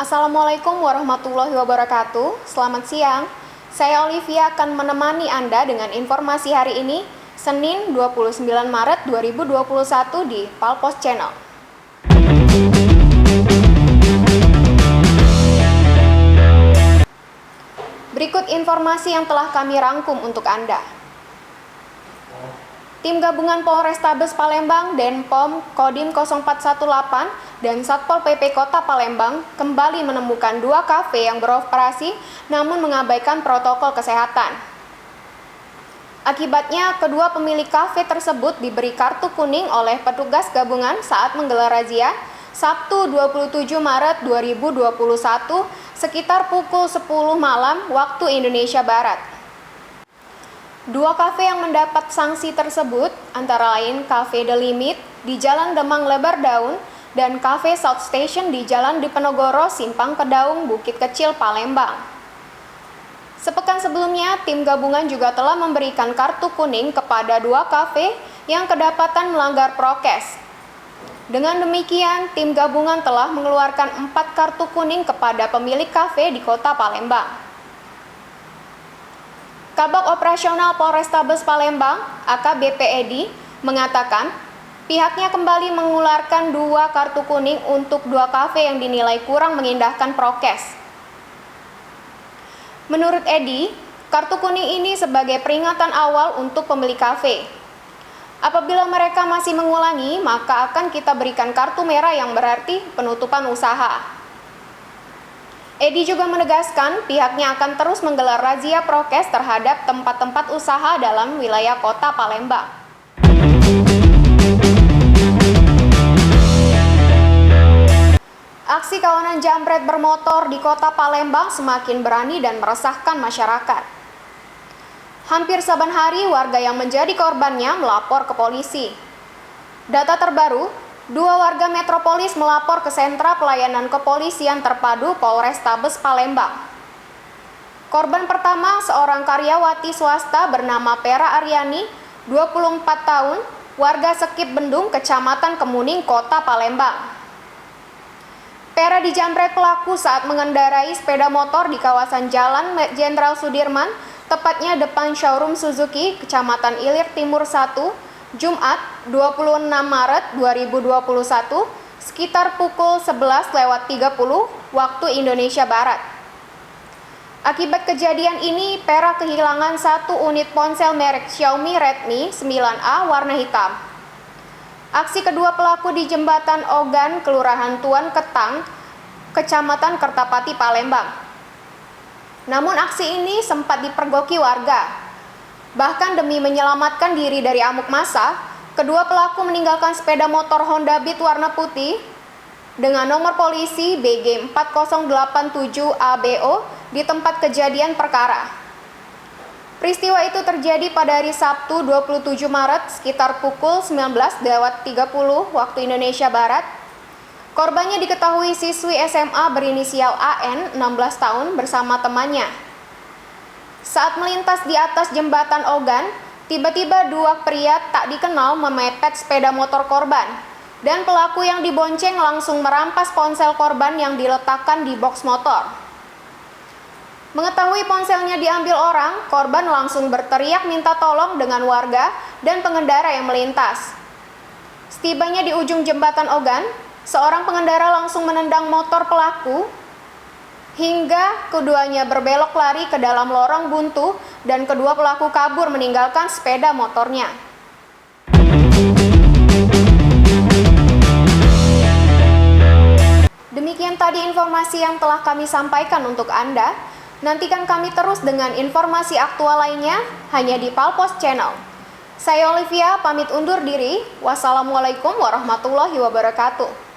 Assalamualaikum warahmatullahi wabarakatuh. Selamat siang. Saya Olivia akan menemani Anda dengan informasi hari ini, Senin 29 Maret 2021 di Palpos Channel. Berikut informasi yang telah kami rangkum untuk Anda. Tim gabungan Polrestabes Palembang, Denpom, Kodim 0418, dan Satpol PP Kota Palembang kembali menemukan dua kafe yang beroperasi namun mengabaikan protokol kesehatan. Akibatnya, kedua pemilik kafe tersebut diberi kartu kuning oleh petugas gabungan saat menggelar razia Sabtu 27 Maret 2021 sekitar pukul 10 malam waktu Indonesia Barat. Dua kafe yang mendapat sanksi tersebut antara lain Cafe The Limit di Jalan Demang Lebar Daun dan Cafe South Station di Jalan Diponegoro Simpang Kedaung Bukit Kecil Palembang. Sepekan sebelumnya, tim gabungan juga telah memberikan kartu kuning kepada dua kafe yang kedapatan melanggar prokes. Dengan demikian, tim gabungan telah mengeluarkan 4 kartu kuning kepada pemilik kafe di Kota Palembang. Kabag Operasional Polrestabes Palembang, AKBP Edi, mengatakan pihaknya kembali mengeluarkan 2 kartu kuning untuk 2 kafe yang dinilai kurang mengindahkan prokes. Menurut Edi, kartu kuning ini sebagai peringatan awal untuk pemilik kafe. Apabila mereka masih mengulangi, maka akan kita berikan kartu merah yang berarti penutupan usaha. Edi juga menegaskan pihaknya akan terus menggelar razia prokes terhadap tempat-tempat usaha dalam wilayah Kota Palembang. Aksi kawanan jambret bermotor di Kota Palembang semakin berani dan meresahkan masyarakat. Hampir saban hari warga yang menjadi korbannya melapor ke polisi. Data terbaru, 2 warga metropolis melapor ke Sentra Pelayanan Kepolisian Terpadu Polrestabes Palembang. Korban pertama seorang karyawati swasta bernama Pera Aryani, 24 tahun, warga Sekip Bendung, Kecamatan Kemuning, Kota Palembang. Pera dijambret pelaku saat mengendarai sepeda motor di kawasan Jalan Jenderal Sudirman, tepatnya depan showroom Suzuki, Kecamatan Ilir Timur 1, Jumat 26 Maret 2021 sekitar pukul 11.30 waktu Indonesia Barat. Akibat kejadian ini, Pera kehilangan 1 unit ponsel merek Xiaomi Redmi 9A warna hitam. Aksi kedua pelaku di Jembatan Ogan, Kelurahan Tuan Ketang, Kecamatan Kertapati, Palembang. Namun aksi ini sempat dipergoki warga. Bahkan demi menyelamatkan diri dari amuk massa, kedua pelaku meninggalkan sepeda motor Honda Beat warna putih dengan nomor polisi BG 4087 ABO di tempat kejadian perkara. Peristiwa itu terjadi pada hari Sabtu 27 Maret sekitar pukul 19.30 waktu Indonesia Barat. Korbannya diketahui siswi SMA berinisial AN 16 tahun bersama temannya. Saat melintas di atas jembatan Ogan, tiba-tiba 2 pria tak dikenal memepet sepeda motor korban, dan pelaku yang dibonceng langsung merampas ponsel korban yang diletakkan di box motor. Mengetahui ponselnya diambil orang, korban langsung berteriak minta tolong dengan warga dan pengendara yang melintas. Setibanya di ujung jembatan Ogan, seorang pengendara langsung menendang motor pelaku hingga keduanya berbelok lari ke dalam lorong buntu dan kedua pelaku kabur meninggalkan sepeda motornya. Demikian tadi informasi yang telah kami sampaikan untuk Anda. Nantikan kami terus dengan informasi aktual lainnya hanya di Palpos Channel. Saya Olivia pamit undur diri. Wassalamualaikum warahmatullahi wabarakatuh.